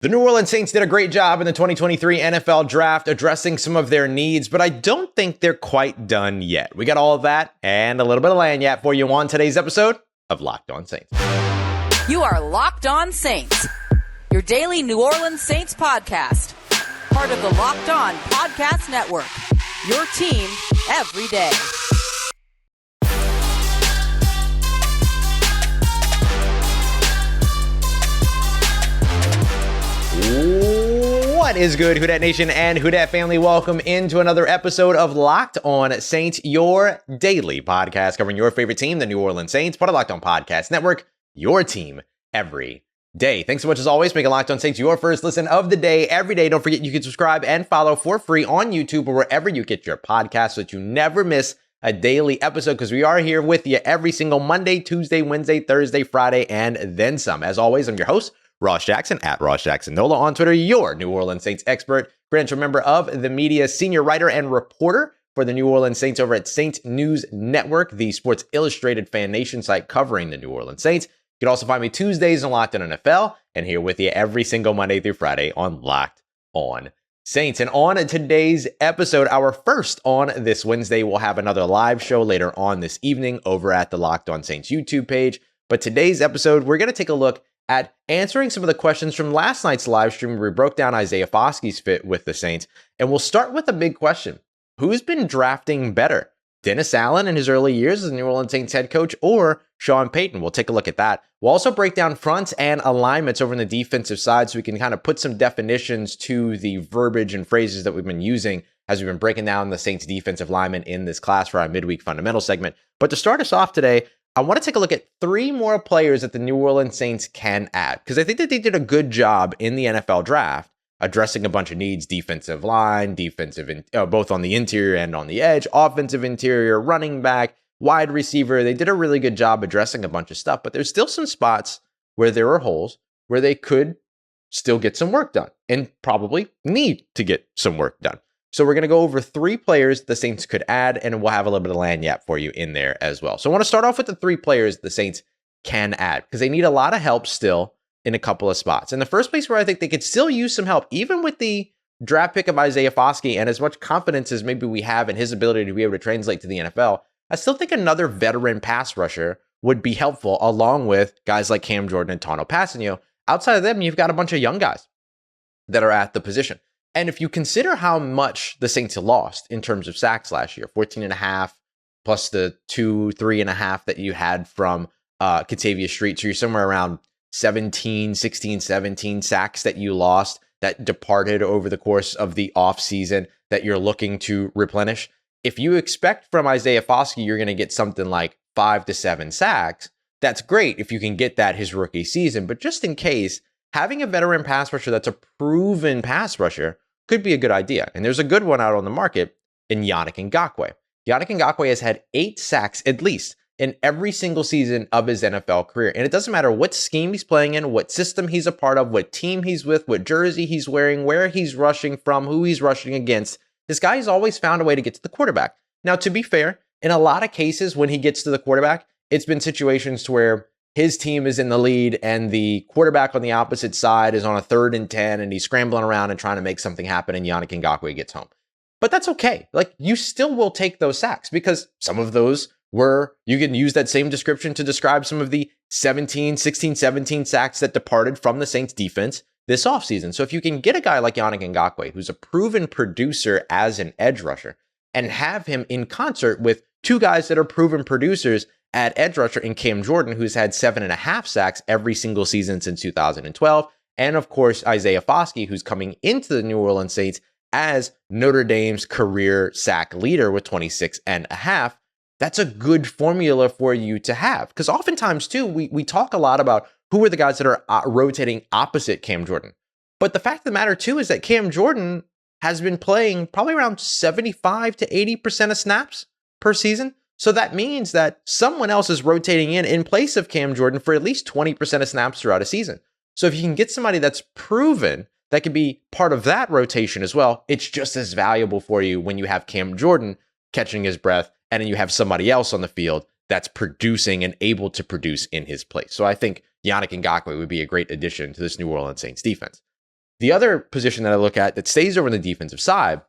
The New Orleans Saints did a great job in the 2023 NFL Draft addressing some of their needs, but I don't think they're quite done yet. We got all of that and a little bit of lagniappe for you on today's episode of Locked On Saints. You are Locked On Saints, your daily New Orleans Saints podcast. Part of the Locked On Podcast Network, your team every day. What is good, Who Dat Nation and Who Dat family? Welcome into another episode of Locked On Saints, your daily podcast covering your favorite team, the New Orleans Saints, part of Locked On Podcast Network, your team every day. Thanks so much as always, making Locked On Saints your first listen of the day every day. Don't forget you can subscribe and follow for free on YouTube or wherever you get your podcasts so that you never miss a daily episode, because we are here with you every single Monday, Tuesday, Wednesday, Thursday, Friday, and then some. As always, I'm your host, Ross Jackson, at Ross Jackson Nola on Twitter, your New Orleans Saints expert, credentialed member of the media, senior writer and reporter for the New Orleans Saints over at Saints News Network, the Sports Illustrated Fan Nation site covering the New Orleans Saints. You can also find me Tuesdays on Locked On NFL and here with you every single Monday through Friday on Locked On Saints. And on today's episode, our first on this Wednesday, we'll have another live show later on this evening over at the Locked On Saints YouTube page. But today's episode, we're going to take a look at answering some of the questions from last night's live stream where we broke down Isaiah Foskey's fit with the Saints. And we'll start with a big question. Who's been drafting better? Dennis Allen in his early years as the New Orleans Saints head coach or Sean Payton? We'll take a look at that. We'll also break down fronts and alignments over on the defensive side so we can kind of put some definitions to the verbiage and phrases that we've been using as we've been breaking down the Saints defensive linemen in this class for our midweek fundamental segment. But to start us off today, I want to take a look at three more players that the New Orleans Saints can add, because I think that they did a good job in the NFL draft addressing a bunch of needs: defensive line, both on the interior and on the edge, offensive interior, running back, wide receiver. They did a really good job addressing a bunch of stuff, but there's still some spots where there are holes where they could still get some work done and probably need to get some work done. So we're going to go over three players the Saints could add, and we'll have a little bit of lagniappe for you in there as well. So I want to start off with the three players the Saints can add, because they need a lot of help still in a couple of spots. And the first place where I think they could still use some help, even with the draft pick of Isaiah Foskey and as much confidence as maybe we have in his ability to be able to translate to the NFL, I still think another veteran pass rusher would be helpful, along with guys like Cam Jordan and Tano Passanio. Outside of them, you've got a bunch of young guys that are at the position. And if you consider how much the Saints lost in terms of sacks last year, 14.5 plus the 3.5 that you had from Kentavious Street, so you're somewhere around 17 sacks that you lost that departed over the course of the offseason that you're looking to replenish. If you expect from Isaiah Foskey you're going to get something like 5 to 7 sacks, that's great if you can get that his rookie season. But just in case, having a veteran pass rusher that's a proven pass rusher could be a good idea. And there's a good one out on the market in Yannick Ngakoue. Yannick Ngakoue has had 8 sacks at least in every single season of his NFL career. And it doesn't matter what scheme he's playing in, what system he's a part of, what team he's with, what jersey he's wearing, where he's rushing from, who he's rushing against. This guy has always found a way to get to the quarterback. Now, to be fair, in a lot of cases when he gets to the quarterback, it's been situations to where his team is in the lead and the quarterback on the opposite side is on a 3rd and 10 and he's scrambling around and trying to make something happen and Yannick Ngakoue gets home. But that's okay. Like, you still will take those sacks, because some of those you can use that same description to describe some of the 16, 17 sacks that departed from the Saints defense this offseason. So if you can get a guy like Yannick Ngakoue, who's a proven producer as an edge rusher, and have him in concert with two guys that are proven producers at edge rusher in Cam Jordan, who's had 7.5 sacks every single season since 2012. And of course, Isaiah Foskey, who's coming into the New Orleans Saints as Notre Dame's career sack leader with 26.5. That's a good formula for you to have. Because oftentimes too, we talk a lot about who are the guys that are rotating opposite Cam Jordan. But the fact of the matter too is that Cam Jordan has been playing probably around 75 to 80% of snaps per season. So that means that someone else is rotating in place of Cam Jordan for at least 20% of snaps throughout a season. So if you can get somebody that's proven that can be part of that rotation as well, it's just as valuable for you when you have Cam Jordan catching his breath and then you have somebody else on the field that's producing and able to produce in his place. So I think Yannick Ngakoue would be a great addition to this New Orleans Saints defense. The other position that I look at that stays over on the defensive side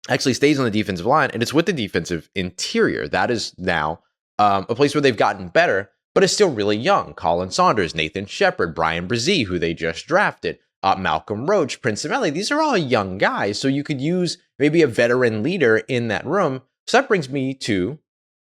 actually stays on the defensive line, and it's with the defensive interior. That is now a place where they've gotten better, but is still really young. Colin Saunders, Nathan Shepard, Bryan Bresee, who they just drafted, Malcolm Roach, Prince Emeli. These are all young guys, so you could use maybe a veteran leader in that room. So that brings me to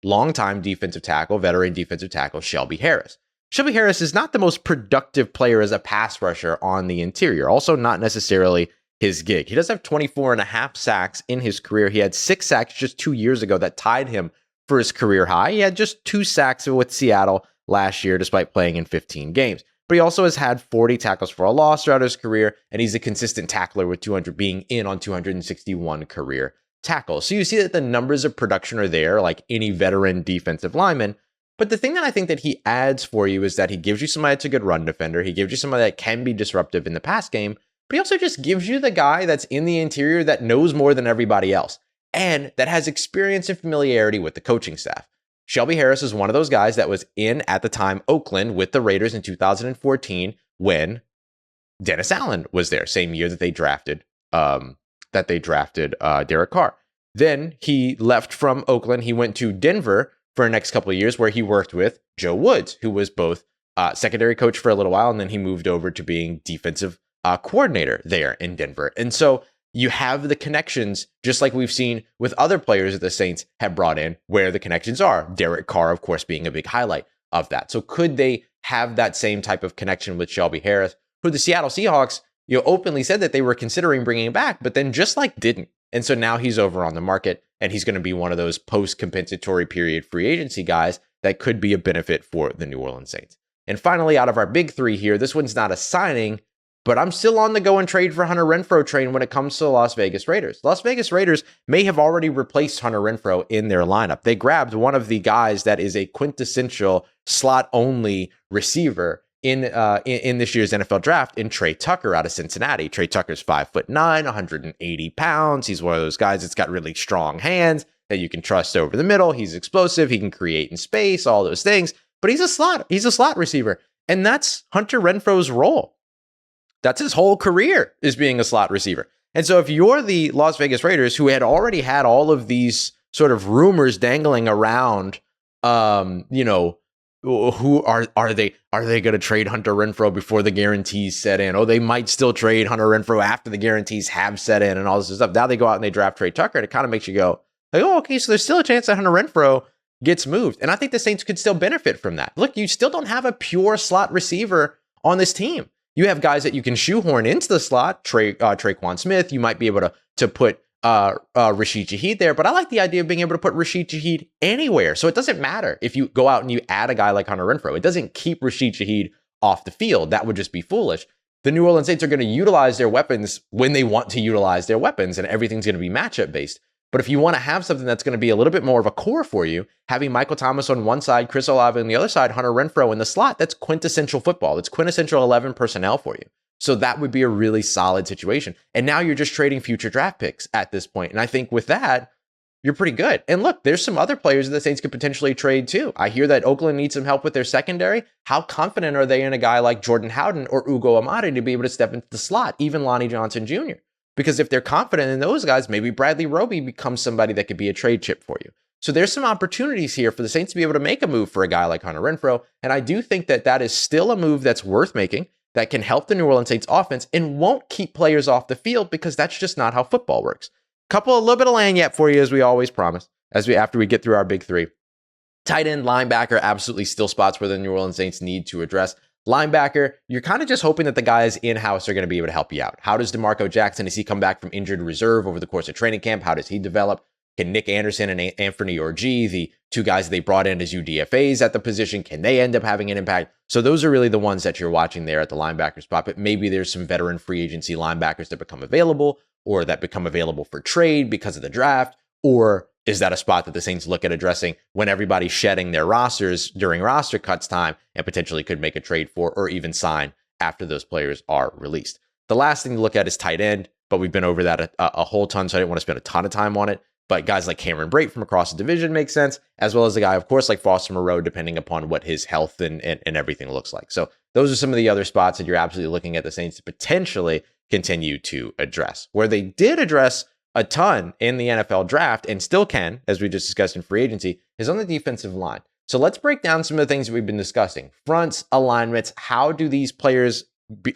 longtime defensive tackle, veteran defensive tackle, Shelby Harris. Shelby Harris is not the most productive player as a pass rusher on the interior, also not necessarily his gig. He does have 24 and a half sacks in his career. He had 6 sacks just 2 years ago that tied him for his career high. He had just 2 sacks with Seattle last year, despite playing in 15 games. But he also has had 40 tackles for a loss throughout his career, and he's a consistent tackler with 200 being in on 261 career tackles. So you see that the numbers of production are there, like any veteran defensive lineman. But the thing that I think that he adds for you is that he gives you somebody that's a good run defender. He gives you somebody that can be disruptive in the pass game, but he also just gives you the guy that's in the interior that knows more than everybody else and that has experience and familiarity with the coaching staff. Shelby Harris is one of those guys that was in, at the time, Oakland with the Raiders in 2014 when Dennis Allen was there, same year that they drafted Derek Carr. Then he left from Oakland. He went to Denver for the next couple of years where he worked with Joe Woods, who was both secondary coach for a little while, and then he moved over to being defensive coordinator there in Denver. And so you have the connections, just like we've seen with other players that the Saints have brought in, where the connections are. Derek Carr, of course, being a big highlight of that. So could they have that same type of connection with Shelby Harris, who the Seattle Seahawks, openly said that they were considering bringing back, but then just didn't. And so now he's over on the market, and he's going to be one of those post-compensatory period free agency guys that could be a benefit for the New Orleans Saints. And finally, out of our big 3 here, this one's not a signing, but I'm still on the go and trade for Hunter Renfrow train when it comes to the Las Vegas Raiders. Las Vegas Raiders may have already replaced Hunter Renfrow in their lineup. They grabbed one of the guys that is a quintessential slot-only receiver in this year's NFL draft in Trey Tucker out of Cincinnati. Trey Tucker's 5'9", 180 pounds. He's one of those guys that's got really strong hands that you can trust over the middle. He's explosive. He can create in space, all those things. But he's a slot receiver. And that's Hunter Renfrow's role. That's his whole career, is being a slot receiver. And so if you're the Las Vegas Raiders, who had already had all of these sort of rumors dangling around, who are they going to trade Hunter Renfrow before the guarantees set in? Oh, they might still trade Hunter Renfrow after the guarantees have set in and all this stuff. Now they go out and they draft Trey Tucker, and it kind of makes you go, okay, so there's still a chance that Hunter Renfrow gets moved. And I think the Saints could still benefit from that. Look, you still don't have a pure slot receiver on this team. You have guys that you can shoehorn into the slot, Traquan Smith. You might be able to put Rashid Shaheed there, but I like the idea of being able to put Rashid Shaheed anywhere. So it doesn't matter if you go out and you add a guy like Hunter Renfrow. It doesn't keep Rashid Shaheed off the field. That would just be foolish. The New Orleans Saints are going to utilize their weapons when they want to utilize their weapons, and everything's going to be matchup based. But if you want to have something that's going to be a little bit more of a core for you, having Michael Thomas on one side, Chris Olave on the other side, Hunter Renfrow in the slot, that's quintessential football. It's quintessential 11 personnel for you. So that would be a really solid situation. And now you're just trading future draft picks at this point. And I think with that, you're pretty good. And look, there's some other players that the Saints could potentially trade too. I hear that Oakland needs some help with their secondary. How confident are they in a guy like Jordan Howden or Ugo Amadi to be able to step into the slot, even Lonnie Johnson Jr.? Because if they're confident in those guys, maybe Bradley Roby becomes somebody that could be a trade chip for you. So there's some opportunities here for the Saints to be able to make a move for a guy like Hunter Renfrow. And I do think that that is still a move that's worth making, that can help the New Orleans Saints offense and won't keep players off the field, because that's just not how football works. A little bit of lagniappe for you, as we always promise, after we get through our big 3. Tight end, linebacker, absolutely still spots where the New Orleans Saints need to address. Linebacker, you're kind of just hoping that the guys in-house are going to be able to help you out. How does DeMarco Jackson, does he come back from injured reserve over the course of training camp? How does he develop? Can Nick Anderson and Anthony Orji, the 2 guys they brought in as UDFAs at the position, can they end up having an impact? So those are really the ones that you're watching there at the linebacker spot. But maybe there's some veteran free agency linebackers that become available, or that become available for trade because of the draft. Or is that a spot that the Saints look at addressing when everybody's shedding their rosters during roster cuts time and potentially could make a trade for or even sign after those players are released? The last thing to look at is tight end, but we've been over that a whole ton, so I didn't want to spend a ton of time on it. But guys like Cameron Brate from across the division make sense, as well as a guy, of course, like Foster Moreau, depending upon what his health and everything looks like. So those are some of the other spots that you're absolutely looking at the Saints to potentially continue to address. Where they did address a ton in the NFL draft and still can, as we just discussed in free agency, is on the defensive line. So let's break down some of the things that we've been discussing. Fronts, alignments, how do these players,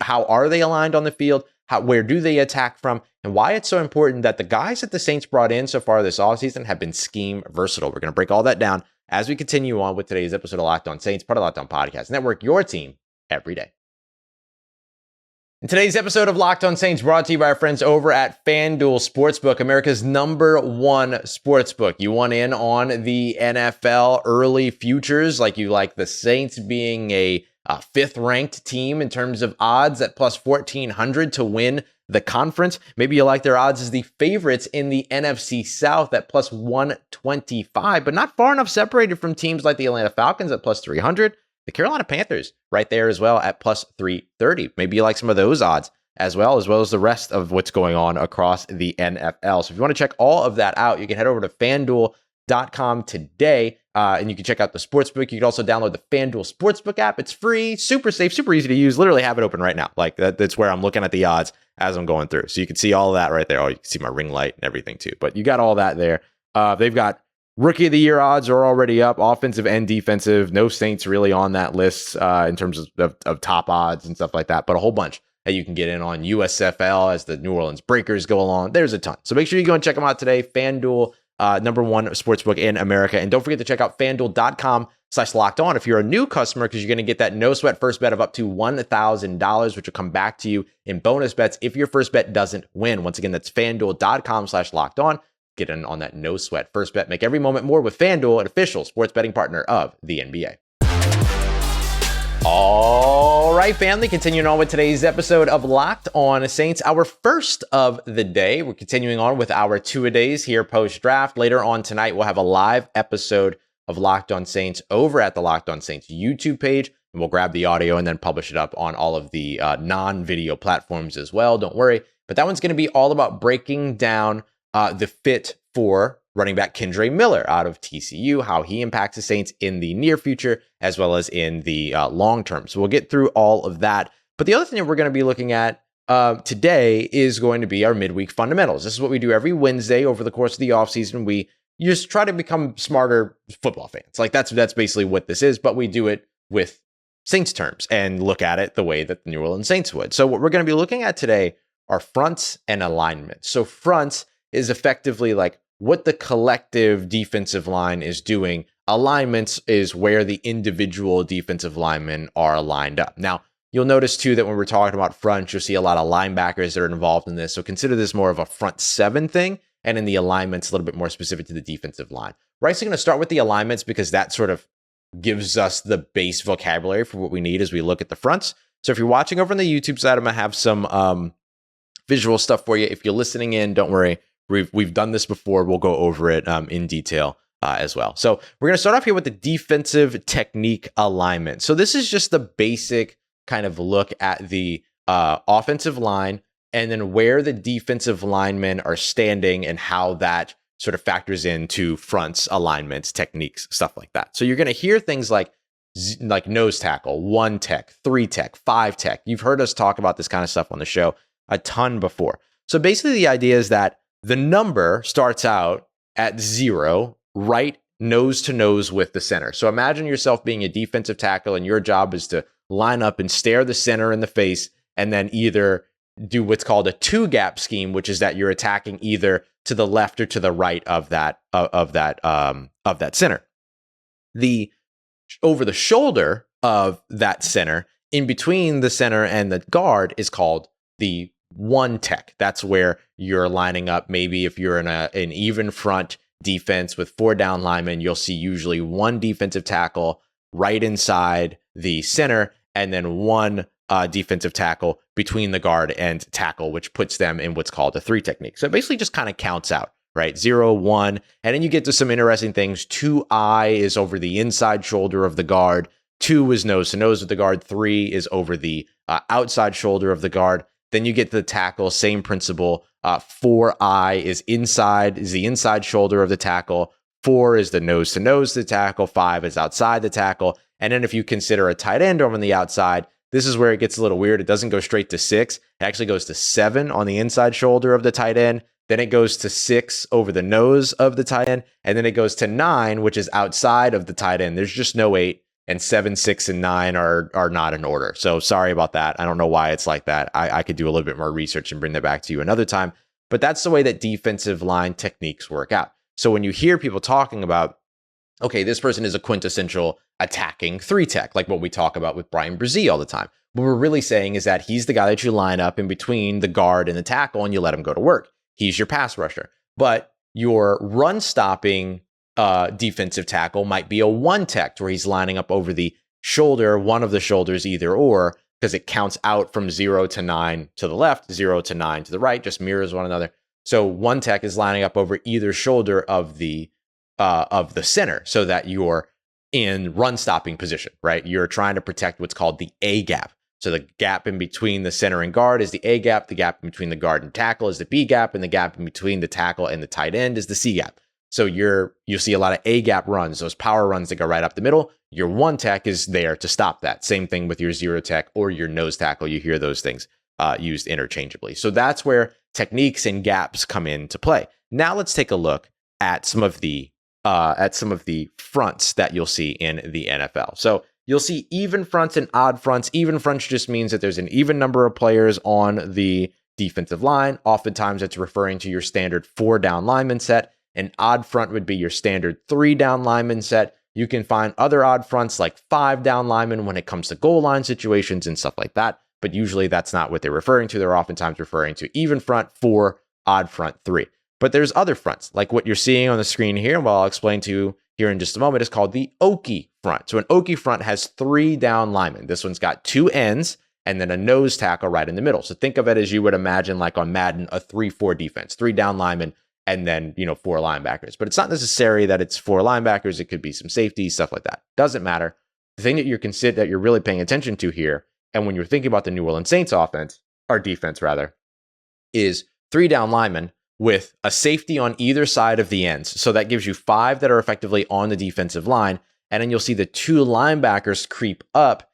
how are they aligned on the field? Where do they attack from? And why it's so important that the guys that the Saints brought in so far this offseason have been scheme versatile. We're going to break all that down as we continue on with today's episode of Locked On Saints, part of Locked On Podcast Network, your team every day. In today's episode of Locked On Saints, brought to you by our friends over at FanDuel Sportsbook, America's #1 sportsbook. You want in on the NFL early futures, like you like the Saints being a fifth-ranked team in terms of odds at plus 1,400 to win the conference. Maybe you like their odds as the favorites in the NFC South at plus 125, but not far enough separated from teams like the Atlanta Falcons at plus 300. The Carolina Panthers right there as well at plus 330. Maybe you like some of those odds as well as the rest of what's going on across the NFL. So if you want to check all of that out, you can head over to FanDuel.com today, and you can check out the sportsbook. You can also download the FanDuel Sportsbook app. It's free, super safe, super easy to use. Literally have it open right now. Like that's where I'm looking at the odds as I'm going through. So you can see all of that right there. Oh, you can see my ring light and everything too. But you got all that there. They've got Rookie of the Year odds are already up, offensive and defensive. No Saints really on that list in terms of top odds and stuff like that, but a whole bunch that you can get in on. USFL as the New Orleans Breakers go along. There's a ton. So make sure you go and check them out today. FanDuel, #1 sportsbook in America. And don't forget to check out FanDuel.com/lockedon if you're a new customer, because you're going to get that no sweat first bet of up to $1,000, which will come back to you in bonus bets if your first bet doesn't win. Once again, that's FanDuel.com/lockedon. Get in on that no sweat first bet. Make every moment more with FanDuel, an official sports betting partner of the NBA. All right, family, continuing on with today's episode of Locked On Saints, our first of the day. We're continuing on with our two-a-days here post-draft. Later on tonight, we'll have a live episode of Locked On Saints over at the Locked On Saints YouTube page, and we'll grab the audio and then publish it up on all of the non-video platforms as well. Don't worry. But that one's going to be all about breaking down the fit for running back Kendre Miller out of TCU, how he impacts the Saints in the near future, as well as in the long term. So we'll get through all of that. But the other thing that we're going to be looking at today is going to be our midweek fundamentals. This is what we do every Wednesday over the course of the offseason. We just try to become smarter football fans. Like that's basically what this is, but we do it with Saints terms and look at it the way that the New Orleans Saints would. So what we're going to be looking at today are fronts and alignments. So fronts is effectively like what the collective defensive line is doing. Alignments is where the individual defensive linemen are lined up. Now, you'll notice too that when we're talking about fronts, you'll see a lot of linebackers that are involved in this. So consider this more of a front seven thing, and in the alignments, a little bit more specific to the defensive line. We're actually going to start with the alignments because that sort of gives us the base vocabulary for what we need as we look at the fronts. So if you're watching over on the YouTube side, I'm going to have some visual stuff for you. If you're listening in, don't worry. We've done this before. We'll go over it in detail as well. So we're going to start off here with the defensive technique alignment. So this is just the basic kind of look at the offensive line and then where the defensive linemen are standing and how that sort of factors into fronts, alignments, techniques, stuff like that. So you're going to hear things like nose tackle, 1 tech, 3 tech, 5 tech. You've heard us talk about this kind of stuff on the show a ton before. So basically the idea is that the number starts out at 0, right nose to nose with the center. So imagine yourself being a defensive tackle and your job is to line up and stare the center in the face and then either do what's called a 2-gap scheme, which is that you're attacking either to the left or to the right of that center. The over the shoulder of that center, in between the center and the guard, is called the 1 tech. That's where you're lining up. Maybe if you're in an even front defense with 4 down linemen, you'll see usually 1 defensive tackle right inside the center and then 1 defensive tackle between the guard and tackle, which puts them in what's called a 3 technique. So it basically just kind of counts out, right? 0, 1, and then you get to some interesting things. 2I is over the inside shoulder of the guard. 2 is nose to nose with the guard. 3 is over the outside shoulder of the guard. Then you get to the tackle, same principle. 4I is the inside shoulder of the tackle. 4 is the nose to nose of the tackle. 5 is outside the tackle. And then if you consider a tight end over on the outside, this is where it gets a little weird. It doesn't go straight to 6. It actually goes to 7 on the inside shoulder of the tight end. Then it goes to 6 over the nose of the tight end. And then it goes to 9, which is outside of the tight end. There's just no 8. And 7, 6, and 9 are not in order. So sorry about that. I don't know why it's like that. I could do a little bit more research and bring that back to you another time. But that's the way that defensive line techniques work out. So when you hear people talking about, okay, this person is a quintessential attacking 3 tech, like what we talk about with Bryan Bresee all the time. What we're really saying is that he's the guy that you line up in between the guard and the tackle and you let him go to work. He's your pass rusher. But your run stopping defensive tackle might be a 1 tech where he's lining up over the shoulder, one of the shoulders, either or, because it counts out from 0 to 9 to the left, 0 to 9 to the right, just mirrors one another. So 1 tech is lining up over either shoulder of the center so that you're in run stopping position, right? You're trying to protect what's called the A gap. So the gap in between the center and guard is the A gap. The gap in between the guard and tackle is the B gap. And the gap in between the tackle and the tight end is the C gap. So you'll see a lot of A gap runs, those power runs that go right up the middle. Your 1 tech is there to stop that. Same thing with your 0 tech or your nose tackle. You hear those things used interchangeably. So that's where techniques and gaps come into play. Now let's take a look at some of the fronts that you'll see in the NFL. So you'll see even fronts and odd fronts. Even fronts just means that there's an even number of players on the defensive line. Oftentimes it's referring to your standard 4-down lineman set. An odd front would be your standard 3-down lineman set. You can find other odd fronts like 5-down linemen when it comes to goal line situations and stuff like that. But usually that's not what they're referring to. They're oftentimes referring to even front 4, odd front 3. But there's other fronts like what you're seeing on the screen here. And what I'll explain to you here in just a moment is called the Okie front. So an Okie front has 3 down linemen. This one's got 2 ends and then a nose tackle right in the middle. So think of it as you would imagine like on Madden, a 3-4 defense, 3 down linemen, and then, 4 linebackers. But it's not necessary that it's 4 linebackers. It could be some safeties, stuff like that. Doesn't matter. The thing that you're really paying attention to here, and when you're thinking about the New Orleans Saints defense, is 3 down linemen with a safety on either side of the ends. So that gives you 5 that are effectively on the defensive line. And then you'll see the 2 linebackers creep up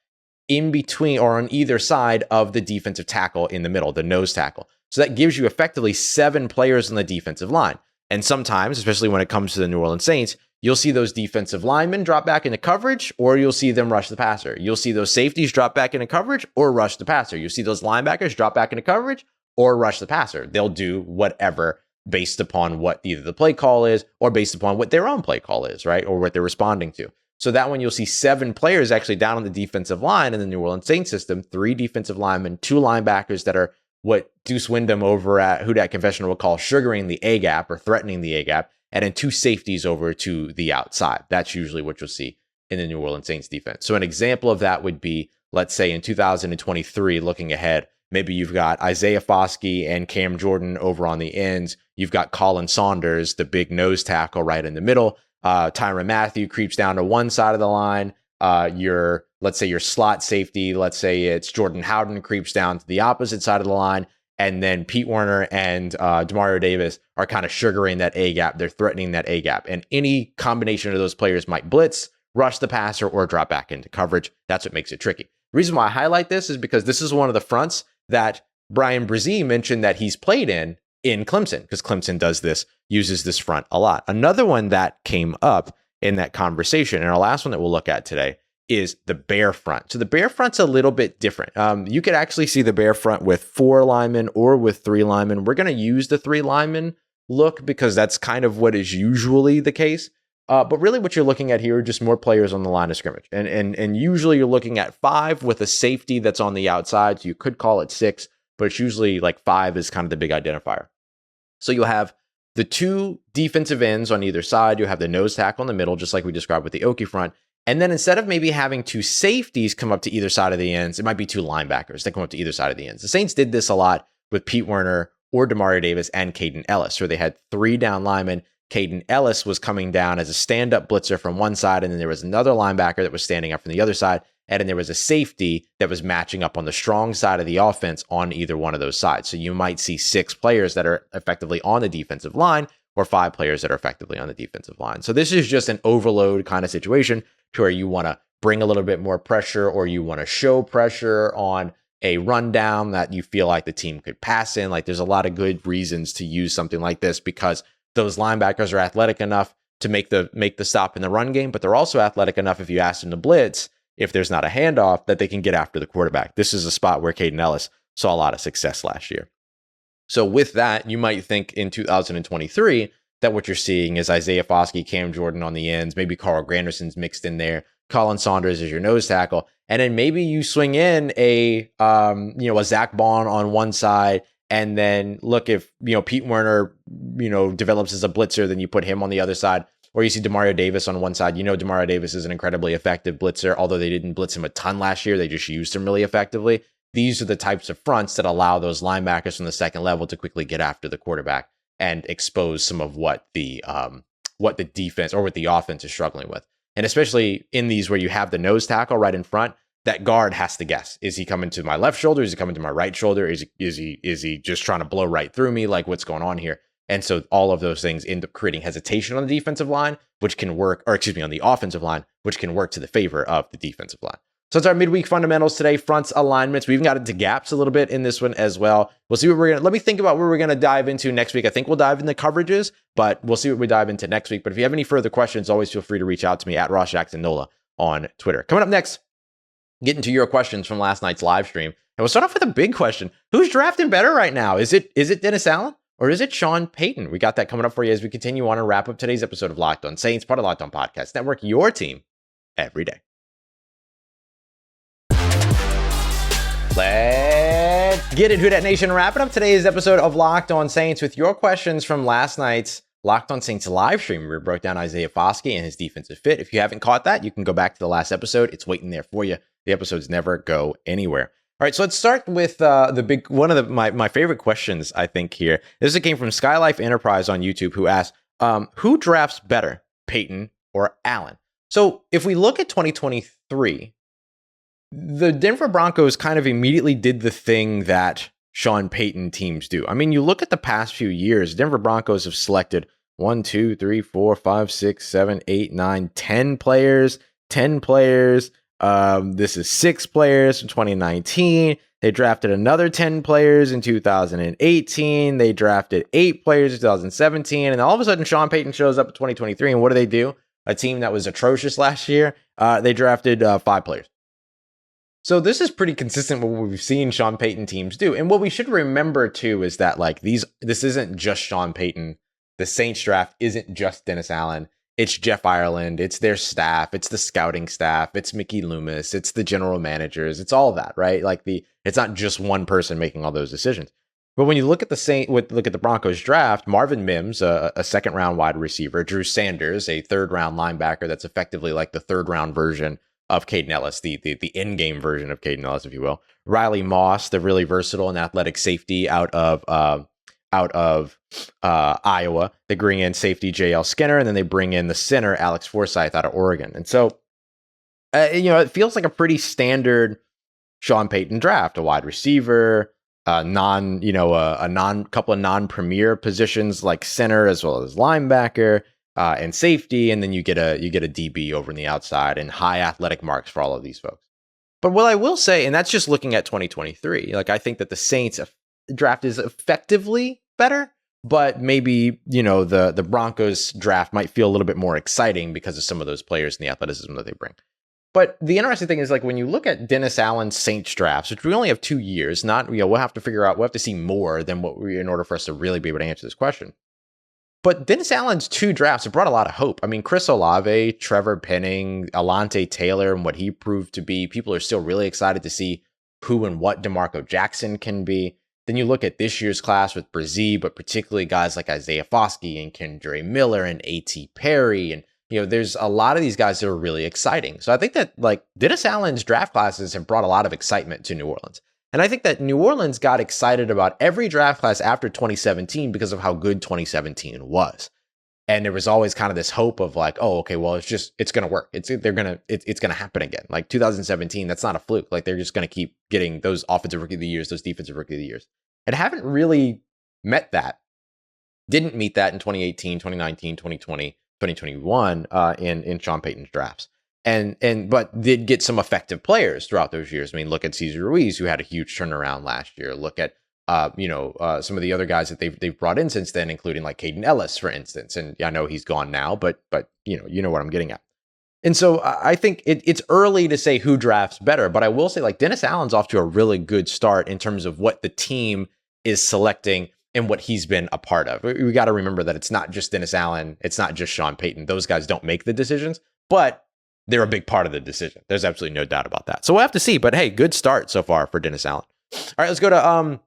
in between or on either side of the defensive tackle in the middle, the nose tackle. So that gives you effectively 7 players on the defensive line. And sometimes, especially when it comes to the New Orleans Saints, you'll see those defensive linemen drop back into coverage, or you'll see them rush the passer. You'll see those safeties drop back into coverage or rush the passer. You'll see those linebackers drop back into coverage or rush the passer. They'll do whatever based upon what either the play call is or based upon what their own play call is, right? Or what they're responding to. So that one, you'll see 7 players actually down on the defensive line in the New Orleans Saints system, 3 defensive linemen, 2 linebackers that are what Deuce Wyndham over at Who Dat Confessional will call sugaring the A gap or threatening the A gap, and then 2 safeties over to the outside. That's usually what you'll see in the New Orleans Saints defense. So an example of that would be, let's say in 2023, looking ahead, maybe you've got Isaiah Foskey and Cam Jordan over on the ends. You've got Colin Saunders, the big nose tackle right in the middle. Tyrann Mathieu creeps down to one side of the line. Let's say your slot safety, let's say it's Jordan Howden, creeps down to the opposite side of the line. And then Pete Werner and Demario Davis are kind of sugaring that A gap. They're threatening that A gap. And any combination of those players might blitz, rush the passer, or drop back into coverage. That's what makes it tricky. The reason why I highlight this is because this is one of the fronts that Bryan Bresee mentioned that he's played in Clemson, because Clemson uses this front a lot. Another one that came up in that conversation, and our last one that we'll look at today, is the bear front. So the bear front's a little bit different. You could actually see the bear front with 4 linemen or with 3 linemen. We're going to use the 3 linemen look because that's kind of what is usually the case. But really what you're looking at here are just more players on the line of scrimmage. And usually you're looking at 5 with a safety that's on the outside. So you could call it 6, but it's usually like 5 is kind of the big identifier. So you'll have the 2 defensive ends on either side. You'll have the nose tackle in the middle, just like we described with the Okie front. And then instead of maybe having 2 safeties come up to either side of the ends, it might be 2 linebackers that come up to either side of the ends. The Saints did this a lot with Pete Werner or Demario Davis and Caden Ellis, where they had 3 down linemen. Caden Ellis was coming down as a stand-up blitzer from one side, and then there was another linebacker that was standing up from the other side, and then there was a safety that was matching up on the strong side of the offense on either one of those sides. So you might see 6 players that are effectively on the defensive line or 5 players that are effectively on the defensive line. So this is just an overload kind of situation to where you want to bring a little bit more pressure, or you want to show pressure on a rundown that you feel like the team could pass in. Like, there's a lot of good reasons to use something like this, because those linebackers are athletic enough to make the stop in the run game, but they're also athletic enough, if you ask them to blitz, if there's not a handoff, that they can get after the quarterback. This is a spot where Caden Ellis saw a lot of success last year. So with that, you might think in 2023 that what you're seeing is Isaiah Foskey, Cam Jordan on the ends, maybe Carl Granderson's mixed in there, Colin Saunders is your nose tackle, and then maybe you swing in a Zach Bond on one side, and then look, if Pete Werner develops as a blitzer, then you put him on the other side, or you see Demario Davis on one side. Demario Davis is an incredibly effective blitzer, although they didn't blitz him a ton last year, they just used him really effectively. These are the types of fronts that allow those linebackers from the second level to quickly get after the quarterback and expose some of what the defense or what the offense is struggling with. And especially in these where you have the nose tackle right in front, that guard has to guess. Is he coming to my left shoulder? Is he coming to my right shoulder? Is he just trying to blow right through me? Like, what's going on here? And so all of those things end up creating hesitation on the defensive line, which can work, on the offensive line, which can work to the favor of the defensive line. So it's our midweek fundamentals today, fronts, alignments. We even got into gaps a little bit in this one as well. We'll see let me think about where we're going to dive into next week. I think we'll dive into coverages, but we'll see what we dive into next week. But if you have any further questions, always feel free to reach out to me at Ross Jackson Nola on Twitter. Coming up next, get into your questions from last night's live stream. And we'll start off with a big question. Who's drafting better right now? Is it Dennis Allen or is it Sean Payton? We got that coming up for you as we continue on and wrap up today's episode of Locked On Saints, part of Locked On Podcast Network, your team every day. Let's get it, Who Dat Nation. Wrapping up today's episode of Locked On Saints with your questions from last night's Locked On Saints live stream, where we broke down Isaiah Foskey and his defensive fit. If you haven't caught that, you can go back to the last episode. It's waiting there for you. The episodes never go anywhere. All right, so let's start with my favorite questions, I think, here. This came from Skylife Enterprise on YouTube, who asked, who drafts better, Payton or Allen? So if we look at 2023, the Denver Broncos kind of immediately did the thing that Sean Payton teams do. I mean, you look at the past few years, Denver Broncos have selected 1, 2, 3, 4, 5, 6, 7, 8, 9, 10 players, 10 players. This is 6 players from 2019. They drafted another 10 players in 2018. They drafted 8 players in 2017. And all of a sudden, Sean Payton shows up in 2023. And what do? A team that was atrocious last year, they drafted 5 players. So this is pretty consistent with what we've seen Sean Payton teams do. And what we should remember too is that this isn't just Sean Payton. The Saints draft isn't just Dennis Allen. It's Jeff Ireland. It's their staff. It's the scouting staff. It's Mickey Loomis. It's the general managers. It's all that, right? It's not just one person making all those decisions. But when you look at the Broncos draft, Marvin Mims, a second round wide receiver, Drew Sanders, a third round linebacker that's effectively like the third round version of Caden Ellis, the in-game version of Caden Ellis, if you will. Riley Moss, the really versatile and athletic safety out of Iowa. They bring in safety JL Skinner, and then they bring in the center Alex Forsyth out of Oregon. And so, it feels like a pretty standard Sean Payton draft. A wide receiver, couple of non-premier positions like center as well as linebacker. And safety, and then you get a DB over on the outside and high athletic marks for all of these folks. But what I will say, and that's just looking at 2023, I think that the Saints draft is effectively better, but maybe, the Broncos draft might feel a little bit more exciting because of some of those players and the athleticism that they bring. But the interesting thing is, when you look at Dennis Allen's Saints drafts, which we only have 2 years, we'll have to see more than in order for us to really be able to answer this question. But Dennis Allen's 2 drafts have brought a lot of hope. I mean, Chris Olave, Trevor Penning, Alante Taylor, and what he proved to be. People are still really excited to see who and what DeMarco Jackson can be. Then you look at this year's class with Bresee, but particularly guys like Isaiah Foskey and Kendre Miller and A.T. Perry. And, there's a lot of these guys that are really exciting. So I think that, Dennis Allen's draft classes have brought a lot of excitement to New Orleans. And I think that New Orleans got excited about every draft class after 2017 because of how good 2017 was. And there was always kind of this hope of it's going to work. It's going to happen again. 2017, that's not a fluke. They're just going to keep getting those offensive rookie of the years, those defensive rookie of the years. And haven't really met that. Didn't meet that in 2018, 2019, 2020, 2021 in Sean Payton's drafts. but did get some effective players throughout those years. I mean, look at Cesar Ruiz, who had a huge turnaround last year. Look at some of the other guys that they've brought in since then, including like Caden Ellis, for instance. And I know he's gone now, but you know what I'm getting at. And so I think it's early to say who drafts better, but I will say like Dennis Allen's off to a really good start in terms of what the team is selecting and what he's been a part of. We got to remember that it's not just Dennis Allen. It's not just Sean Payton. Those guys don't make the decisions, but they're a big part of the decision. There's absolutely no doubt about that. So we'll have to see, but hey, good start so far for Dennis Allen. All right, let's go to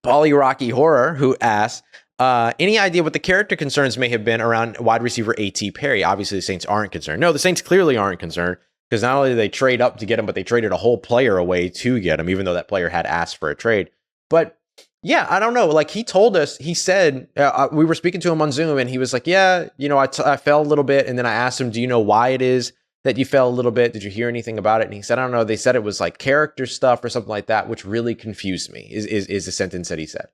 Polly Rocky Horror, who asks, any idea what the character concerns may have been around wide receiver A.T. Perry? Obviously, the Saints aren't concerned. No, the Saints clearly aren't concerned because not only did they trade up to get him, but they traded a whole player away to get him, even though that player had asked for a trade. But yeah, I don't know. Like he told us, he said, we were speaking to him on Zoom and he was like, yeah, I fell a little bit. And then I asked him, do you know why it is that you fell a little bit? Did you hear anything about it? And he said, I don't know. They said it was like character stuff or something like that, which really confused me is the sentence that he said.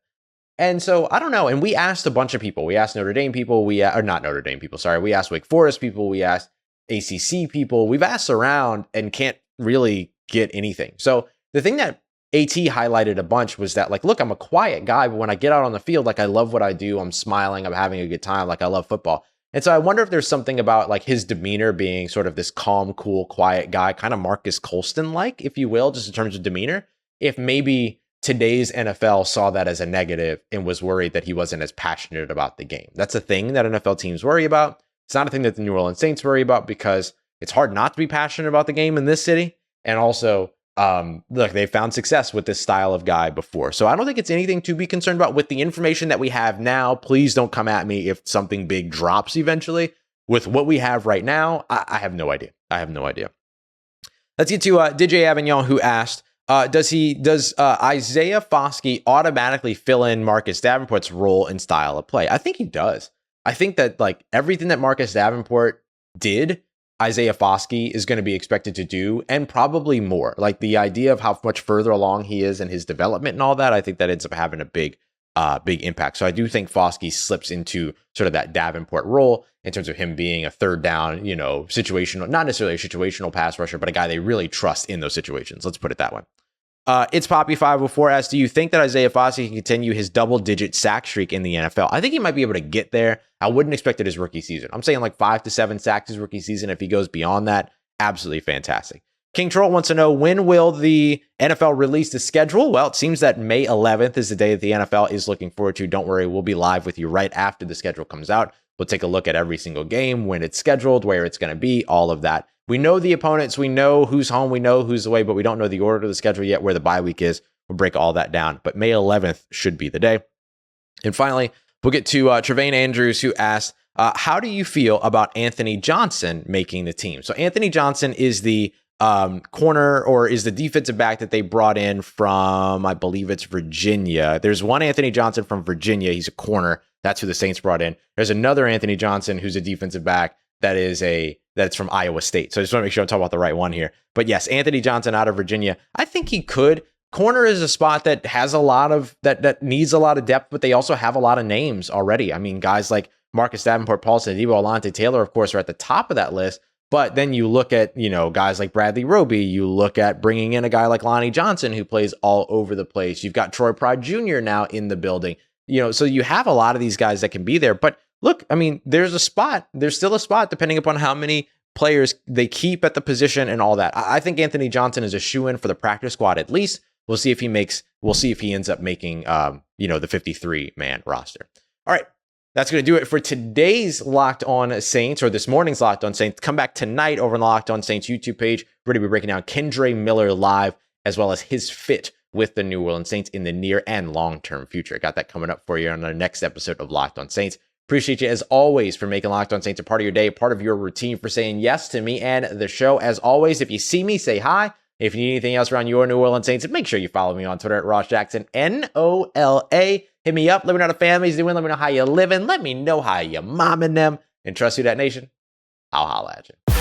And so I don't know. And we asked a bunch of people. We asked Notre Dame people. Or not Notre Dame people. Sorry. We asked Wake Forest people. We asked ACC people. We've asked around and can't really get anything. So the thing that AT highlighted a bunch was that like, look, I'm a quiet guy, but when I get out on the field, like I love what I do. I'm smiling. I'm having a good time. Like I love football. And so I wonder if there's something about like his demeanor being sort of this calm, cool, quiet guy, kind of Marcus Colston-like, if you will, just in terms of demeanor. If maybe today's NFL saw that as a negative and was worried that he wasn't as passionate about the game. That's a thing that NFL teams worry about. It's not a thing that the New Orleans Saints worry about because it's hard not to be passionate about the game in this city. And also, look, they've found success with this style of guy before. So I don't think it's anything to be concerned about with the information that we have now. Please don't come at me if something big drops eventually. With what we have right now, I have no idea. Let's get to DJ Avignon, who asked, does Isaiah Foskey automatically fill in Marcus Davenport's role and style of play? I think he does. I think that like everything that Marcus Davenport did, Isaiah Foskey is going to be expected to do, and probably more. Like the idea of how much further along he is in his development and all that, I think that ends up having a big impact. So I do think Foskey slips into sort of that Davenport role in terms of him being a third down, situational, not necessarily a situational pass rusher, but a guy they really trust in those situations. Let's put it that way. It's Poppy504 asks, do you think that Isaiah Foskey can continue his double-digit sack streak in the NFL? I think he might be able to get there. I wouldn't expect it his rookie season. I'm saying like 5 to 7 sacks his rookie season. If he goes beyond that, absolutely fantastic. King Troll wants to know, when will the NFL release the schedule? Well, it seems that May 11th is the day that the NFL is looking forward to. Don't worry, we'll be live with you right after the schedule comes out. We'll take a look at every single game, when it's scheduled, where it's going to be, all of that. We know the opponents, we know who's home, we know who's away, but we don't know the order of the schedule yet, where the bye week is. We'll break all that down, but May 11th should be the day. And finally, we'll get to Trevane Andrews, who asked, how do you feel about Anthony Johnson making the team? So Anthony Johnson is the corner, or is the defensive back that they brought in from, I believe it's Virginia. There's one Anthony Johnson from Virginia. He's a corner. That's who the Saints brought in. There's another Anthony Johnson who's a defensive back that's from Iowa State. So I just want to make sure I'm talking about the right one here. But yes, Anthony Johnson out of Virginia. I think he could. Corner is a spot that has a lot of, that needs a lot of depth, but they also have a lot of names already. I mean, guys like Marcus Davenport, Paulson, Adebo, Alontae Taylor, of course, are at the top of that list. But then you look at, guys like Bradley Roby. You look at bringing in a guy like Lonnie Johnson, who plays all over the place. You've got Troy Pride Jr. now in the building. So you have a lot of these guys that can be there. But look, I mean, there's still a spot depending upon how many players they keep at the position and all that. I think Anthony Johnson is a shoo-in for the practice squad at least. We'll see if he ends up making, the 53-man roster. All right. That's going to do it for today's Locked On Saints, or this morning's Locked On Saints. Come back tonight over on the Locked On Saints YouTube page. We're going to be breaking down Kendre Miller live, as well as his fit with the New Orleans Saints in the near and long-term future. Got that coming up for you on our next episode of Locked On Saints. Appreciate you, as always, for making Locked On Saints a part of your day, part of your routine, for saying yes to me and the show. As always, if you see me, say hi. If you need anything else around your New Orleans Saints, make sure you follow me on Twitter at Ross Jackson, NOLA. Hit me up. Let me know how the family's doing. Let me know how you're living. Let me know how you're momming them. And trust Who Dat Nation, I'll holla at you.